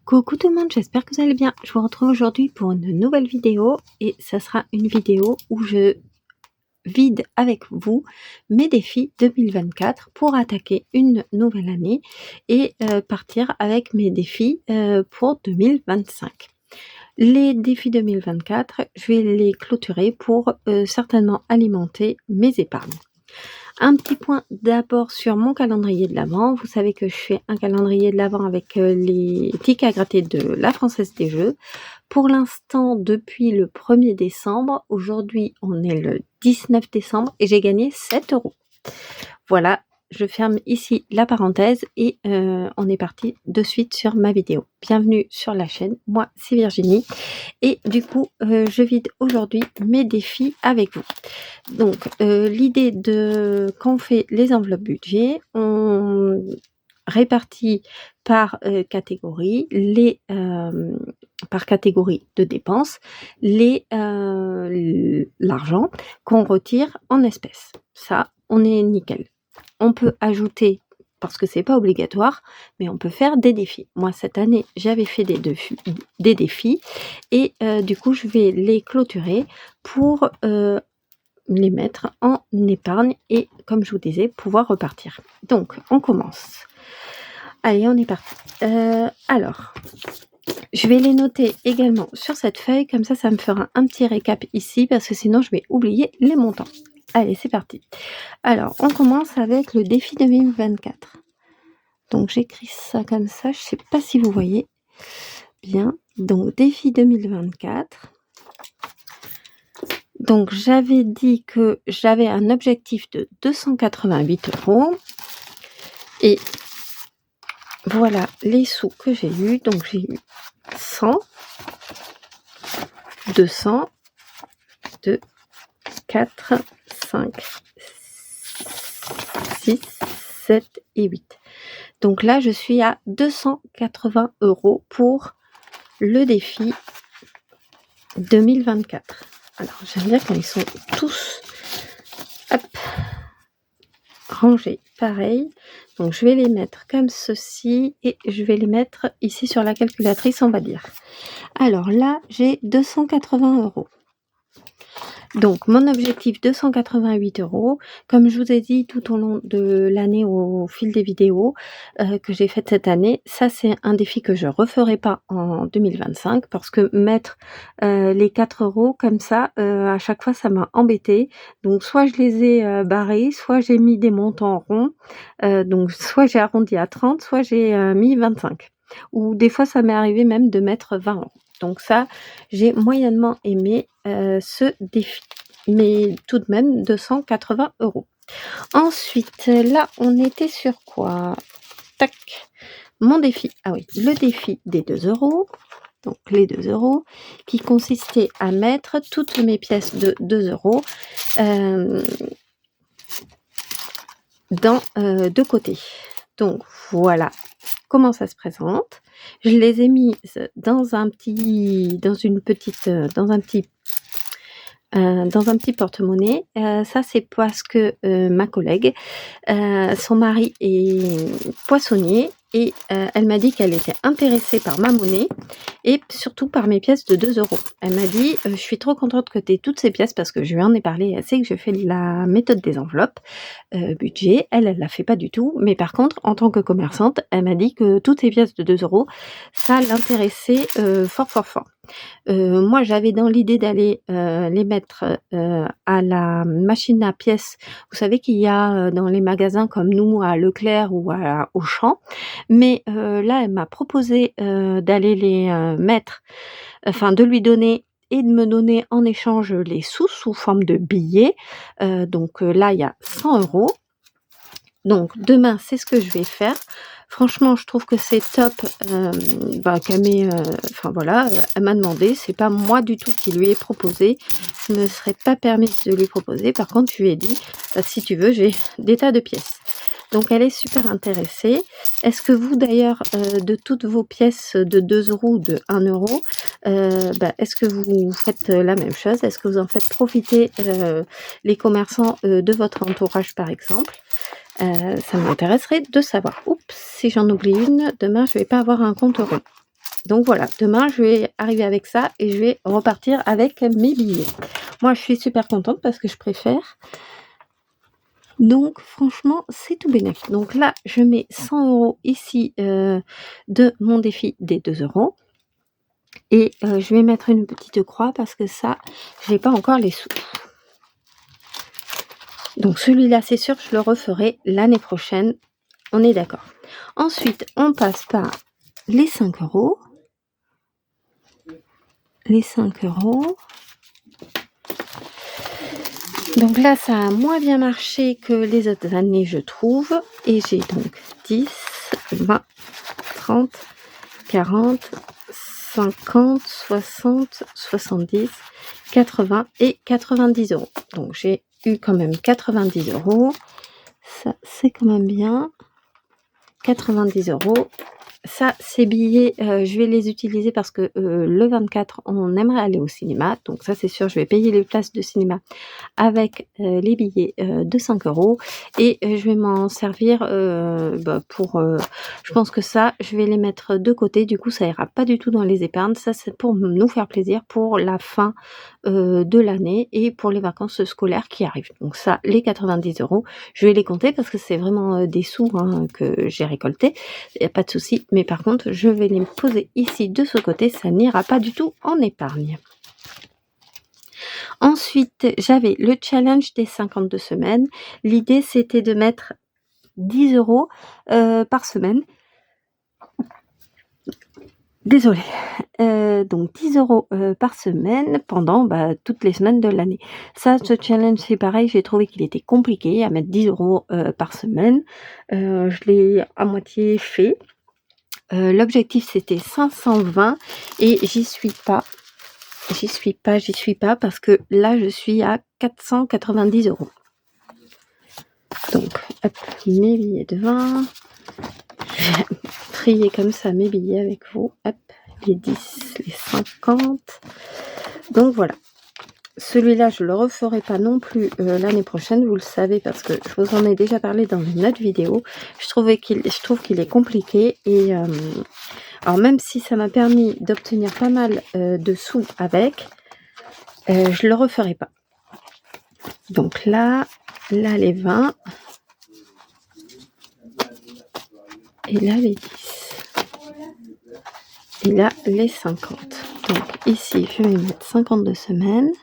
Coucou tout le monde, j'espère que vous allez bien. Je vous retrouve aujourd'hui pour une nouvelle vidéo et ça sera une vidéo où je vide avec vous mes défis 2024 pour attaquer une nouvelle année et partir avec mes défis pour 2025. Les défis 2024, je vais les clôturer pour certainement alimenter mes épargnes. Un petit point d'abord sur mon calendrier de l'Avent. Vous savez que je fais un calendrier de l'Avent avec les tickets à gratter de la Française des Jeux. Pour l'instant, depuis le 1er décembre, aujourd'hui on est le 19 décembre et j'ai gagné 7 €. Voilà, je ferme ici la parenthèse et on est parti de suite sur ma vidéo. Bienvenue sur la chaîne, moi c'est Virginie et du coup je vide aujourd'hui mes défis avec vous. Donc l'idée de quand on fait les enveloppes budget, on répartit par catégorie par catégorie de dépenses l'argent qu'on retire en espèces. Ça, on est nickel. On peut ajouter, parce que c'est pas obligatoire, mais on peut faire des défis. Moi, cette année, j'avais fait des défis et du coup, je vais les clôturer pour les mettre en épargne et, comme je vous disais, pouvoir repartir. Donc, on commence. Allez, on est parti. Alors, je vais les noter également sur cette feuille, comme ça me fera un petit récap ici, parce que sinon, je vais oublier les montants. Allez, c'est parti. Alors, on commence avec le défi 2024. Donc, j'écris ça comme ça. Je ne sais pas si vous voyez bien. Donc, défi 2024. Donc, j'avais dit que j'avais un objectif de 288 €. Et voilà les sous que j'ai eu. Donc, j'ai eu 100, 200, 2, 4, 5, 6, 7 et 8. Donc là, je suis à 280 € pour le défi 2024. Alors, j'aime bien quand ils sont tous rangés pareil. Donc, je vais les mettre comme ceci et je vais les mettre ici sur la calculatrice, on va dire. Alors là, j'ai 280 €. Donc, mon objectif 288 €. Comme je vous ai dit tout au long de l'année au fil des vidéos que j'ai faites cette année, ça c'est un défi que je referai pas en 2025 parce que mettre les 4 € comme ça, à chaque fois ça m'a embêtée. Donc soit je les ai barrés, soit j'ai mis des montants ronds, donc soit j'ai arrondi à 30, soit j'ai mis 25. Ou des fois ça m'est arrivé même de mettre 20 €. Donc ça, j'ai moyennement aimé ce défi, mais tout de même 280 €. Ensuite, là, on était sur quoi? Tac, mon défi. Ah oui, le défi des 2 €. Donc les 2 € qui consistait à mettre toutes mes pièces de 2 € de côté. Donc voilà comment ça se présente. Je les ai mises dans un petit porte-monnaie. Ça c'est parce que ma collègue, son mari est poissonnier et elle m'a dit qu'elle était intéressée par ma monnaie et surtout par mes pièces de 2 €. Elle m'a dit je suis trop contente que tu aies toutes ces pièces parce que je lui en ai parlé, elle sait que je fais la méthode des enveloppes budget. Elle la fait pas du tout, mais par contre en tant que commerçante, elle m'a dit que toutes ces pièces de 2 € ça l'intéressait fort. Moi j'avais dans l'idée d'aller les mettre à la machine à pièces. Vous savez qu'il y a dans les magasins comme nous à Leclerc ou à Auchan, mais là elle m'a proposé d'aller les mettre, enfin de lui donner et de me donner en échange les sous forme de billets. Donc là il y a 100 €. Donc demain c'est ce que je vais faire. Franchement, je trouve que c'est top qu'elle m'ait, enfin voilà, elle m'a demandé, c'est pas moi du tout qui lui ai proposé. Je me serais pas permise de lui proposer. Par contre, je lui ai dit: si tu veux, j'ai des tas de pièces». Donc elle est super intéressée. Est-ce que vous d'ailleurs, de toutes vos pièces de 2 € ou de 1 €, est-ce que vous faites la même chose? Est-ce que vous en faites profiter les commerçants de votre entourage par exemple? Ça m'intéresserait de savoir. Oups, si j'en oublie une, demain je vais pas avoir un compte rond. Donc voilà, demain je vais arriver avec ça et je vais repartir avec mes billets. Moi je suis super contente parce que je préfère. Donc franchement, c'est tout bénef. Donc là, je mets 100 € ici, de mon défi des 2 € et je vais mettre une petite croix parce que ça, j'ai pas encore les sous. Donc celui-là, c'est sûr, je le referai l'année prochaine, on est d'accord. Ensuite, on passe par les 5 €. Les 5 €. Donc là, ça a moins bien marché que les autres années, je trouve. Et j'ai donc 10, 20, 30, 40, 50, 60, 70, 80 et 90 €. Donc j'ai eu quand même 90 €. Ça, c'est quand même bien. 90 €. Ça, ces billets, je vais les utiliser parce que le 24, on aimerait aller au cinéma. Donc ça, c'est sûr, je vais payer les places de cinéma avec les billets de 5 € et je vais m'en servir pour. Je pense que ça, je vais les mettre de côté. Du coup, ça ira pas du tout dans les épargnes. Ça, c'est pour nous faire plaisir pour la fin de l'année et pour les vacances scolaires qui arrivent. Donc ça, les 90 €, je vais les compter parce que c'est vraiment des sous que j'ai récoltés. Il n'y a pas de souci. Mais par contre, je vais les poser ici de ce côté. Ça n'ira pas du tout en épargne. Ensuite, j'avais le challenge des 52 semaines. L'idée, c'était de mettre 10 € par semaine. Désolée. Donc 10 € par semaine pendant toutes les semaines de l'année. Ça, ce challenge, c'est pareil, j'ai trouvé qu'il était compliqué à mettre 10 € par semaine. Je l'ai à moitié fait. L'objectif, c'était 520 et j'y suis pas parce que là, je suis à 490 €. Donc, hop, mes billets de 20. Je vais trier comme ça mes billets avec vous. Hop, les 10, les 50. Donc voilà. Celui-là, je ne le referai pas non plus l'année prochaine, vous le savez, parce que je vous en ai déjà parlé dans une autre vidéo. Je trouve qu'il est compliqué et alors même si ça m'a permis d'obtenir pas mal de sous avec, je le referai pas. Donc là les 20 et là les 10 et là les 50. Donc ici, je vais mettre 52 semaines.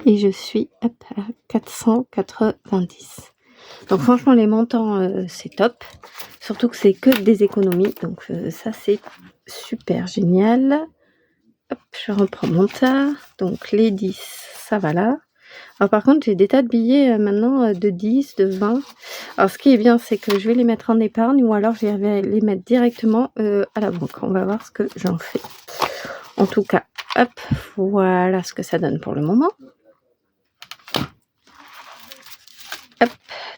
Et je suis à 490. Donc franchement, les montants, c'est top. Surtout que c'est que des économies. Donc ça, c'est super génial. Hop, je reprends mon tas. Donc les 10, ça va là. Alors par contre, j'ai des tas de billets maintenant de 10, de 20. Alors ce qui est bien, c'est que je vais les mettre en épargne ou alors je vais les mettre directement à la banque. On va voir ce que j'en fais. En tout cas, hop, voilà ce que ça donne pour le moment. Hop,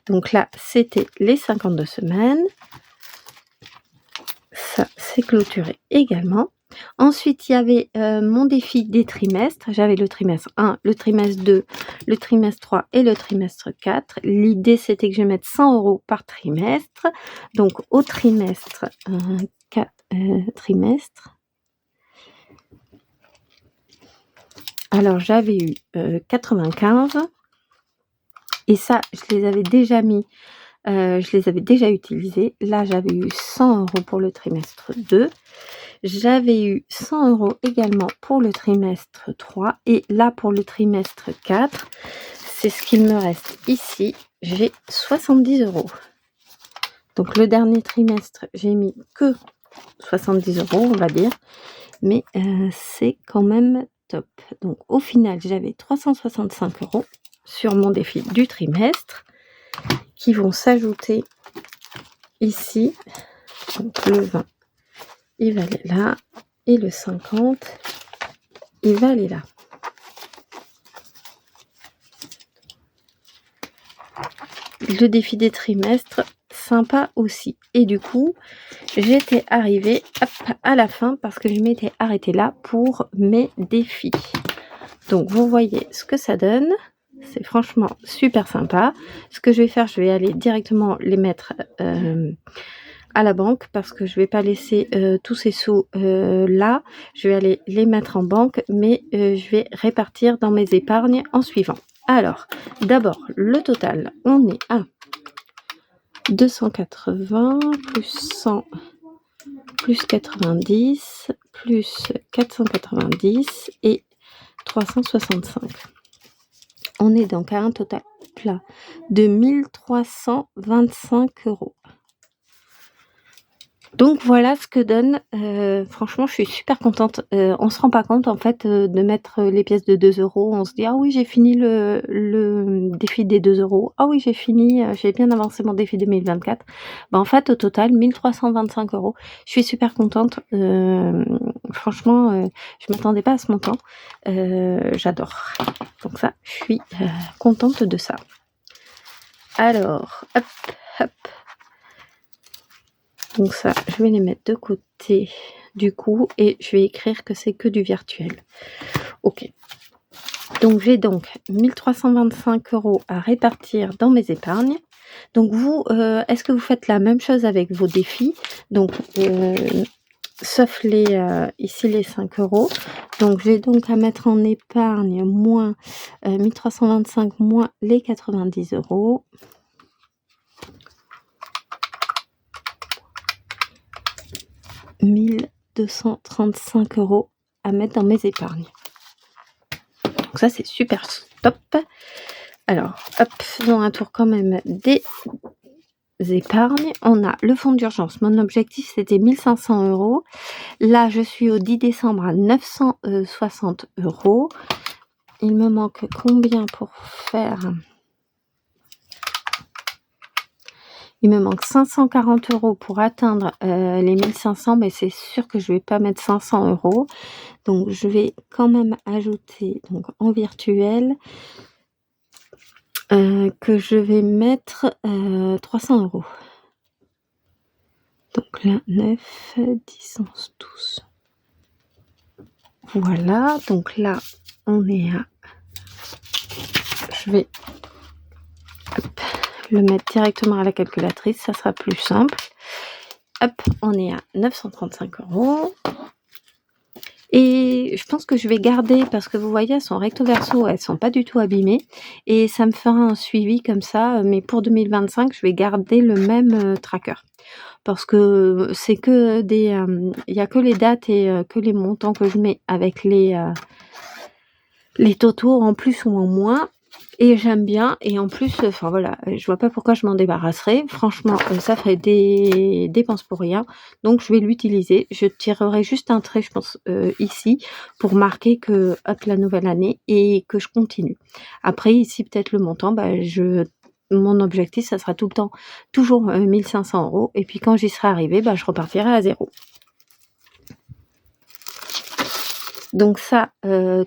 donc là, c'était les 52 semaines. Ça, c'est clôturé également. Ensuite, il y avait mon défi des trimestres. J'avais le trimestre 1, le trimestre 2, le trimestre 3 et le trimestre 4. L'idée, c'était que je mette 100 € par trimestre. Donc, au trimestre 4, trimestre. Alors, j'avais eu 95. Et ça, je les avais déjà mis, je les avais déjà utilisés. Là, j'avais eu 100 € pour le trimestre 2. J'avais eu 100 € également pour le trimestre 3. Et là, pour le trimestre 4, c'est ce qu'il me reste ici. J'ai 70 €. Donc, le dernier trimestre, j'ai mis que 70 €, on va dire. Mais c'est quand même top. Donc, au final, j'avais 365 € sur mon défi du trimestre qui vont s'ajouter ici. Donc le 20, il va aller là et le 50, il va aller là. Le défi des trimestres, sympa aussi. Et du coup, j'étais arrivée à la fin parce que je m'étais arrêtée là pour mes défis. Donc vous voyez ce que ça donne. C'est franchement super sympa. Ce que je vais faire, je vais aller directement les mettre à la banque parce que je vais pas laisser tous ces sous là. Je vais aller les mettre en banque, mais je vais répartir dans mes épargnes en suivant. Alors, d'abord, le total, on est à 280 plus 100 plus 90 plus 490 et 365. On est donc à un total plat de 1325 €. Donc voilà ce que donne, franchement je suis super contente. On se rend pas compte en fait, de mettre les pièces de 2 €. On se dit: «Ah oui j'ai fini le défi des 2 €. Ah oui j'ai fini, j'ai bien avancé mon défi 2024». Bah, en fait au total 1325 €. Je suis super contente, franchement, je m'attendais pas à ce montant. J'adore. Donc ça, je suis, contente de ça. Alors, hop, hop. Donc ça, je vais les mettre de côté du coup et je vais écrire que c'est que du virtuel. OK. Donc j'ai donc 1325 € à répartir dans mes épargnes. Donc vous, est-ce que vous faites la même chose avec vos défis? Donc sauf les, ici les 5 €. Donc j'ai donc à mettre en épargne moins 1325 moins les 90 €. « 1235 € à mettre dans mes épargnes. Donc ça, c'est super top. Alors, hop, faisons un tour quand même des épargnes. On a le fonds d'urgence. Mon objectif, c'était 1500 €. Là, je suis au 10 décembre à 960 €. Il me manque combien pour faire... Il me manque 540 € pour atteindre les 1500, mais c'est sûr que je vais pas mettre 500 €. Donc je vais quand même ajouter donc en virtuel que je vais mettre 300 €. Donc là, 9, 10, 11, 12. Voilà, donc là, on est à... Je vais le mettre directement à la calculatrice, ça sera plus simple. Hop, on est à 935 €. Et je pense que je vais garder, parce que vous voyez, elles sont recto verso, elles sont pas du tout abîmées. Et ça me fera un suivi comme ça. Mais pour 2025, je vais garder le même tracker. Parce que c'est que des... Il n'y a que les dates et que les montants que je mets avec les totaux en plus ou en moins. Et j'aime bien, et en plus, enfin voilà, je vois pas pourquoi je m'en débarrasserais. Franchement, ça ferait des dépenses pour rien. Donc je vais l'utiliser. Je tirerai juste un trait, je pense, ici, pour marquer que, hop, la nouvelle année, et que je continue. Après, ici, peut-être le montant, bah, mon objectif, ça sera tout le temps, toujours 1500 €. Et puis quand j'y serai arrivée, bah, je repartirai à zéro. Donc ça,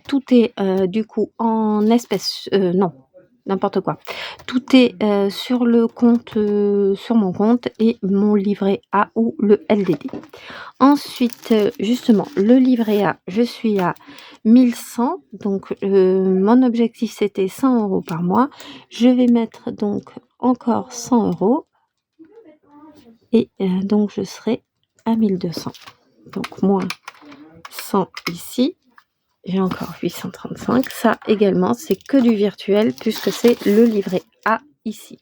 tout est du coup en espèces, non, n'importe quoi. Tout est sur le compte, sur mon compte et mon livret A ou le LDD. Ensuite, justement, le livret A, je suis à 1100. Donc mon objectif, c'était 100 € par mois. Je vais mettre donc encore 100 € et donc je serai à 1200. Donc moins 100 ici, j'ai encore 835. Ça également, c'est que du virtuel puisque c'est le livret A ici.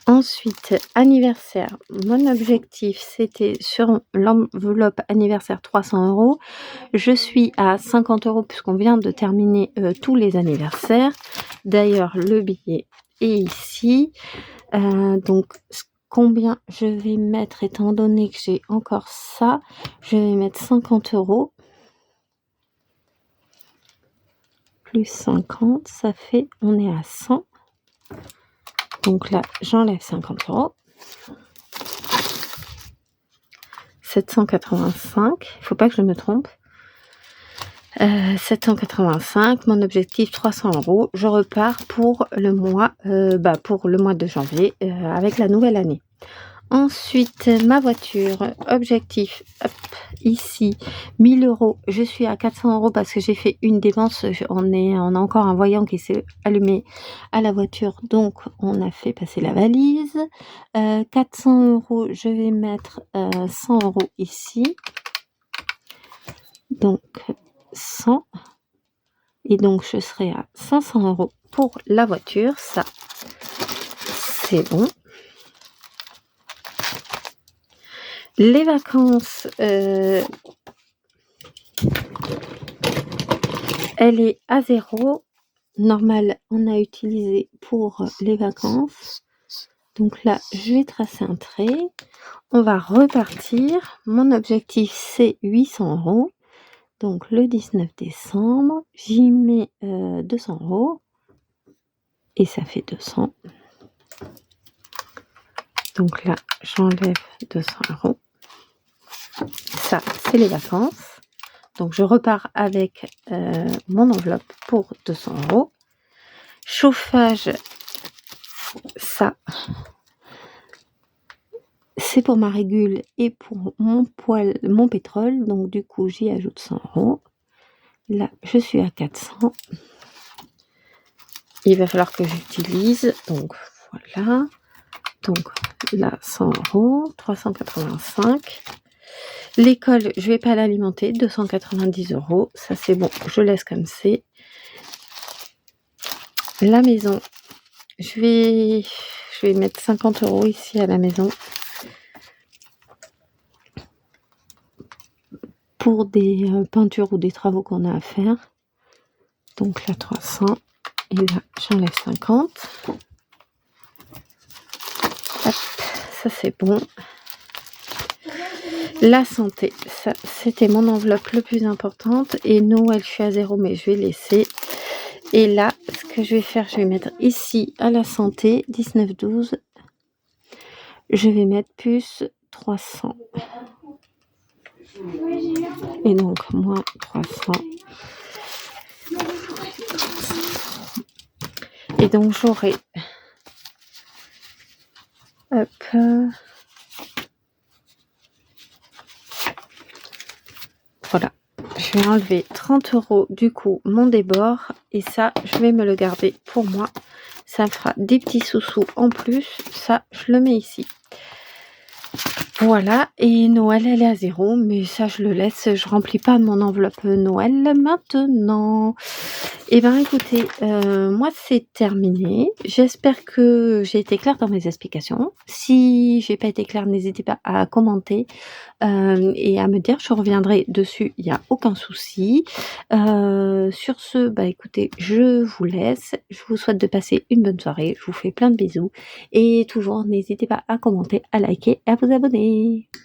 Ensuite, anniversaire. Mon objectif, c'était sur l'enveloppe anniversaire 300 €. Je suis à 50 € puisqu'on vient de terminer tous les anniversaires. D'ailleurs, le billet est ici. Donc, combien je vais mettre, étant donné que j'ai encore ça, je vais mettre 50 € plus 50, ça fait, on est à 100. Donc là, j'enlève 50 €. 785, il ne faut pas que je me trompe. 785, mon objectif 300 €. Je repars pour le mois, pour le mois de janvier avec la nouvelle année. Ensuite, ma voiture, objectif, hop, ici, 1000 €. Je suis à 400 € parce que j'ai fait une dépense. On a encore un voyant qui s'est allumé à la voiture, donc on a fait passer la valise. 400 €, je vais mettre 100 € ici. Donc 100, et donc je serai à 500 € pour la voiture. Ça, c'est bon. Les vacances, elle est à 0. Normal, on a utilisé pour les vacances. Donc là, je vais tracer un trait. On va repartir. Mon objectif, c'est 800 €. Donc le 19 décembre, j'y mets 200 € et ça fait 200. Donc là, j'enlève 200 €. Ça, c'est les vacances. Donc je repars avec mon enveloppe pour 200 €. Chauffage, ça, c'est pour ma régule et pour mon pétrole. Donc du coup, j'y ajoute 100 €. Là, je suis à 400. Il va falloir que j'utilise. Donc voilà. Donc là, 100 €, 385. L'école, je vais pas l'alimenter, 290 €. Ça, c'est bon, je laisse comme c'est. La maison, je vais mettre 50 € ici à la maison pour des peintures ou des travaux qu'on a à faire. Donc là, 300. Et là, j'enlève 50. Hop, ça, c'est bon. La santé, ça, c'était mon enveloppe le plus importante. Et Noël, je suis à 0, mais je vais laisser. Et là, ce que je vais faire, je vais mettre ici à la santé, 19,12. Je vais mettre plus 300. Et donc, moins 300. Et donc, j'aurai... Hop. Voilà. Je vais enlever 30 € du coup mon débord. Et ça, je vais me le garder pour moi. Ça me fera des petits sous-sous en plus. Ça, je le mets ici. Voilà, et Noël, elle est à 0, mais ça, je le laisse. Je remplis pas mon enveloppe Noël maintenant. Eh ben, écoutez, moi, c'est terminé. J'espère que j'ai été claire dans mes explications. Si j'ai pas été claire, n'hésitez pas à commenter et à me dire. Je reviendrai dessus, il y a aucun souci. Sur ce, bah, écoutez, je vous laisse. Je vous souhaite de passer une bonne soirée. Je vous fais plein de bisous et toujours, n'hésitez pas à commenter, à liker et à vous abonner.